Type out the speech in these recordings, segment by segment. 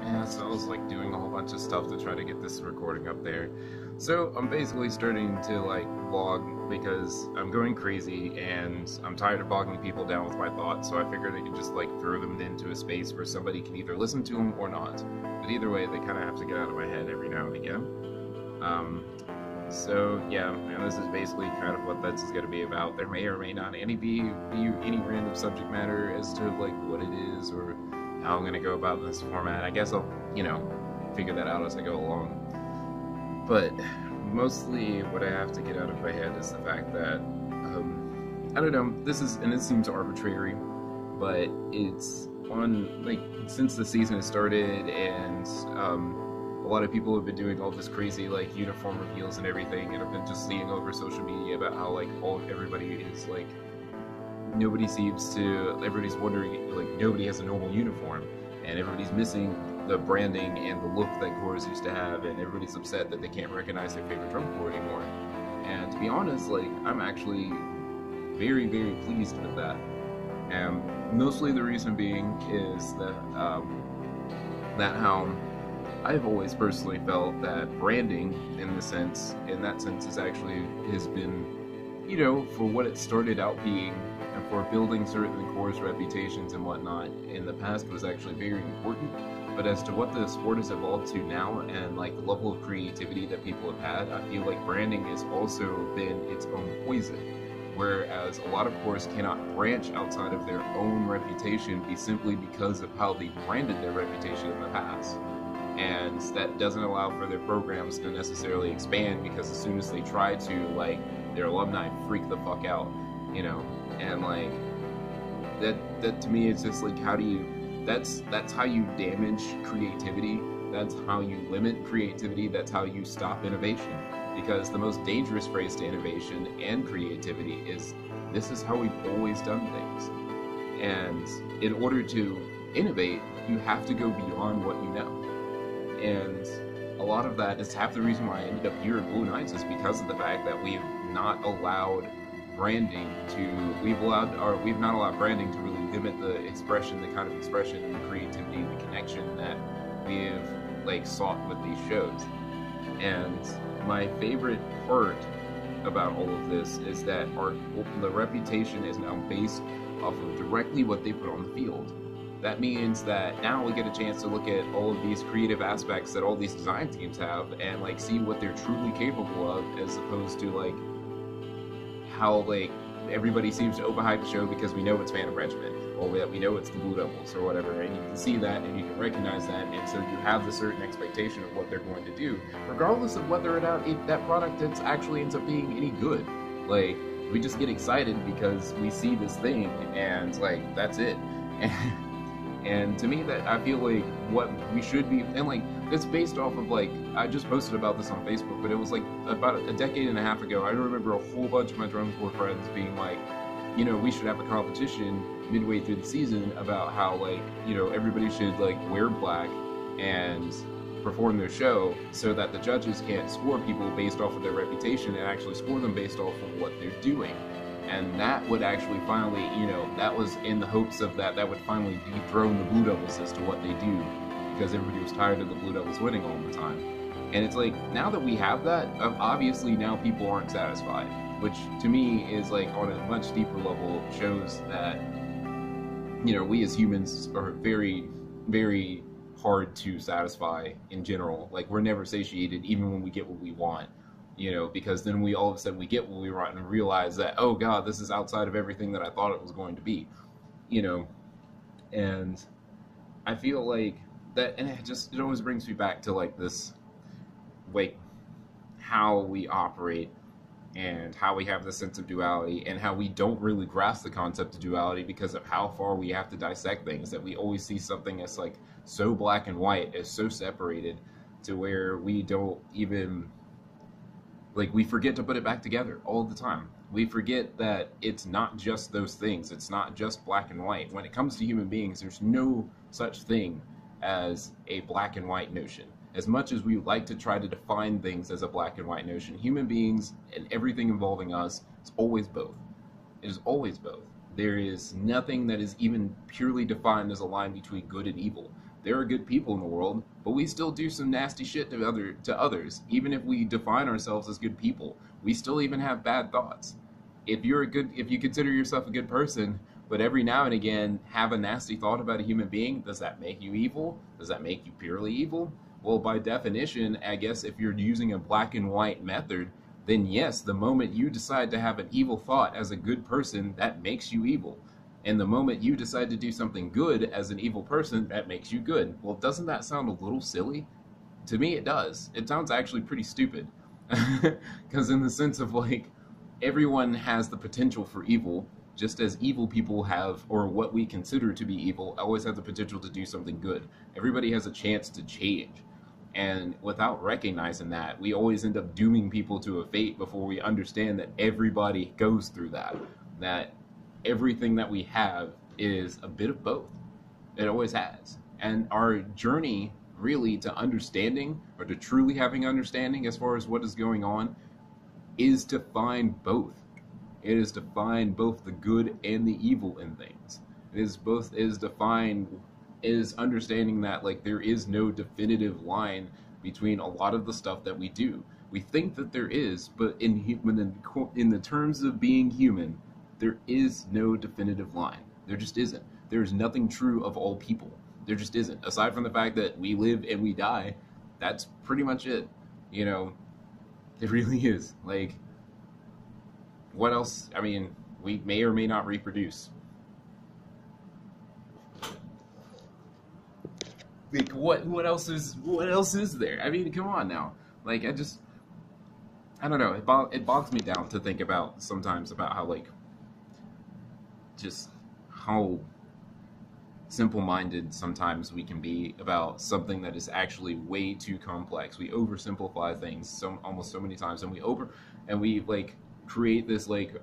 Yeah, so I was like doing a whole bunch of stuff to try to get this recording up there. So I'm basically starting to like vlog because I'm going crazy and I'm tired of bogging people down with my thoughts. So I figured I could just like throw them into a space where somebody can either listen to them or not. But either way, they kind of have to get out of my head every now and again. Um, so yeah, and this is basically kind of what this is going to be about. There may or may not be any random subject matter as to like what it is or how I'm going to go about this format. I guess I'll, figure that out as I go along. But mostly what I have to get out of my head is the fact that, I don't know, it seems arbitrary, but it's on, like, since the season has started and, a lot of people have been doing all this crazy, like, uniform reveals and everything, and I've been just seeing over social media about how, like, everybody is, like, everybody's wondering, like, nobody has a normal uniform, and everybody's missing the branding and the look that corps used to have, and everybody's upset that they can't recognize their favorite drum corps anymore. And to be honest, like, I'm actually very, very pleased with that. And mostly the reason being is that, how I've always personally felt that branding, in that sense, has been, for what it started out being, and for building certain corps' reputations and whatnot in the past, was actually very important. But as to what the sport has evolved to now, and like the level of creativity that people have had, I feel like branding has also been its own poison. Whereas a lot of corps cannot branch outside of their own reputation simply because of how they branded their reputation in the past. And that doesn't allow for their programs to necessarily expand, because as soon as they try to, like, their alumni freak the fuck out, and like that to me, it's just like, that's how you damage creativity, that's how you limit creativity, that's how you stop innovation. Because the most dangerous phrase to innovation and creativity is, this is how we've always done things. And in order to innovate, you have to go beyond what you know. And a lot of that is half the reason why I ended up here in Blue Knights, is because of the fact that we've not allowed branding to really limit the expression, the kind of expression and the creativity and the connection that we've, like, sought with these shows. And my favorite part about all of this is that the reputation is now based off of directly what they put on the field. That means that now we get a chance to look at all of these creative aspects that all these design teams have, and like see what they're truly capable of, as opposed to like how, like, everybody seems to overhype the show because we know it's Phantom Regiment, or that we know it's the Blue Devils or whatever, and you can see that and you can recognize that, and so you have the certain expectation of what they're going to do, regardless of whether or not that product actually ends up being any good. Like, we just get excited because we see this thing, and like, that's it. And to me, that I feel like what we should be, and like, it's based off of, like, I just posted about this on Facebook, but it was like about a decade and a half ago. I remember a whole bunch of my drum corps friends being like, we should have a competition midway through the season about how, like, everybody should, like, wear black and perform their show, so that the judges can't score people based off of their reputation and actually score them based off of what they're doing. And that would actually finally, that was in the hopes of that would finally dethrone the Blue Devils as to what they do, because everybody was tired of the Blue Devils winning all the time. And it's like, now that we have that, obviously now people aren't satisfied, which to me is, like, on a much deeper level, shows that, we as humans are very, very hard to satisfy in general. Like, we're never satiated, even when we get what we want. Because then all of a sudden we get what we want and realize that, oh god, this is outside of everything that I thought it was going to be, and I feel like that, and it always brings me back to, like, this, like, how we operate and how we have this sense of duality, and how we don't really grasp the concept of duality because of how far we have to dissect things, that we always see something as, like, so black and white, as so separated, to where we don't even, like, we forget to put it back together all the time. We forget that it's not just those things. It's not just black and white. When it comes to human beings, there's no such thing as a black and white notion. As much as we like to try to define things as a black and white notion, human beings and everything involving us is always both. It is always both. There is nothing that is even purely defined as a line between good and evil. there are good people in the world, but we still do some nasty shit to others. Even if we define ourselves as good people, we still even have bad thoughts. If you consider yourself a good person, but every now and again have a nasty thought about a human being, does that make you evil? Does that make you purely evil? Well, by definition, I guess if you're using a black and white method, then yes, the moment you decide to have an evil thought as a good person, that makes you evil. And the moment you decide to do something good as an evil person, that makes you good. Well, doesn't that sound a little silly? To me, it does. It sounds actually pretty stupid. Because in the sense of like, everyone has the potential for evil, just as evil people have, or what we consider to be evil, always have the potential to do something good. Everybody has a chance to change. And without recognizing that, we always end up dooming people to a fate before we understand that everybody goes through that. That everything that we have is a bit of both. It always has. And our journey really to understanding, or to truly having understanding as far as what is going on, is to find both. It is to find both the good and the evil in things. It is understanding that like there is no definitive line between a lot of the stuff that we do. We think that there is, but in the terms of being human, there is no definitive line. There just isn't. There is nothing true of all people. There just isn't. Aside from the fact that we live and we die, that's pretty much it. You know, it really is. Like, what else? I mean, we may or may not reproduce. Like, what else is there? I mean, come on now. Like, I don't know. It bogs me down to think about sometimes about how like just how simple-minded sometimes we can be about something that is actually way too complex. We oversimplify things almost so many times, and we like create this like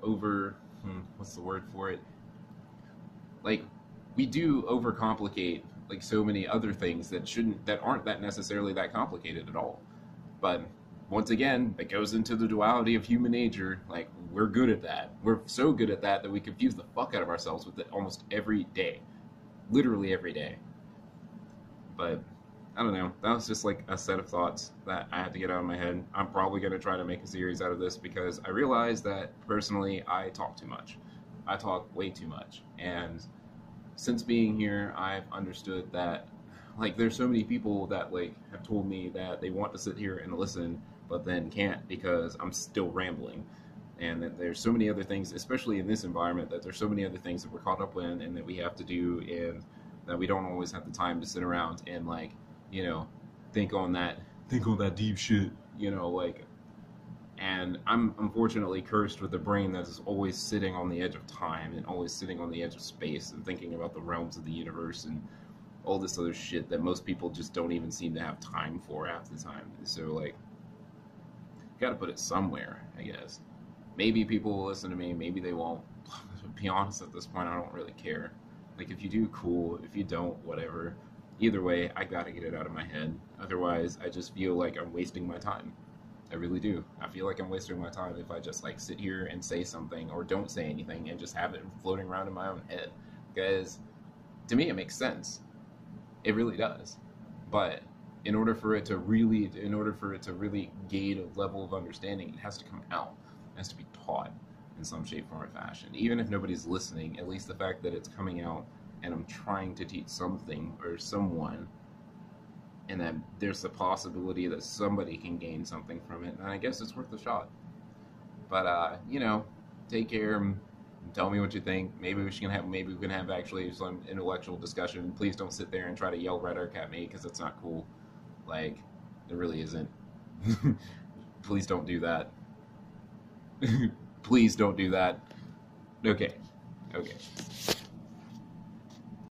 what's the word for it? Like, we do overcomplicate like so many other things that aren't that necessarily that complicated at all. But once again, it goes into the duality of human nature. Like, we're good at that. We're so good at that we confuse the fuck out of ourselves with it almost every day. Literally every day. But I don't know. That was just like a set of thoughts that I had to get out of my head. I'm probably going to try to make a series out of this because I realize that personally I talk too much. I talk way too much. And since being here, I've understood that like there's so many people that like have told me that they want to sit here and listen but then can't because I'm still rambling. And that there's so many other things, especially in this environment, that there's so many other things that we're caught up in and that we have to do, and that we don't always have the time to sit around and like, you know, think on that deep shit, you know, like. And I'm unfortunately cursed with a brain that is always sitting on the edge of time and always sitting on the edge of space and thinking about the realms of the universe and all this other shit that most people just don't even seem to have time for half the time. So like, gotta put it somewhere, I guess. Maybe people will listen to me, maybe they won't. To be honest, at this point, I don't really care. Like, if you do, cool. If you don't, whatever. Either way, I gotta get it out of my head. Otherwise, I just feel like I'm wasting my time. I really do. I feel like I'm wasting my time if I just, like, sit here and say something or don't say anything and just have it floating around in my own head. Because, to me, it makes sense. It really does. But in order for it to really gain a level of understanding, it has to come out. It has to be taught in some shape, form, or fashion. Even if nobody's listening, at least the fact that it's coming out and I'm trying to teach something or someone, and that there's the possibility that somebody can gain something from it, and I guess it's worth a shot. But you know, take care and tell me what you think. Maybe we can have actually some intellectual discussion. Please don't sit there and try to yell rhetoric at me, because that's not cool. Like, it really isn't. Please don't do that. Please don't do that. Okay.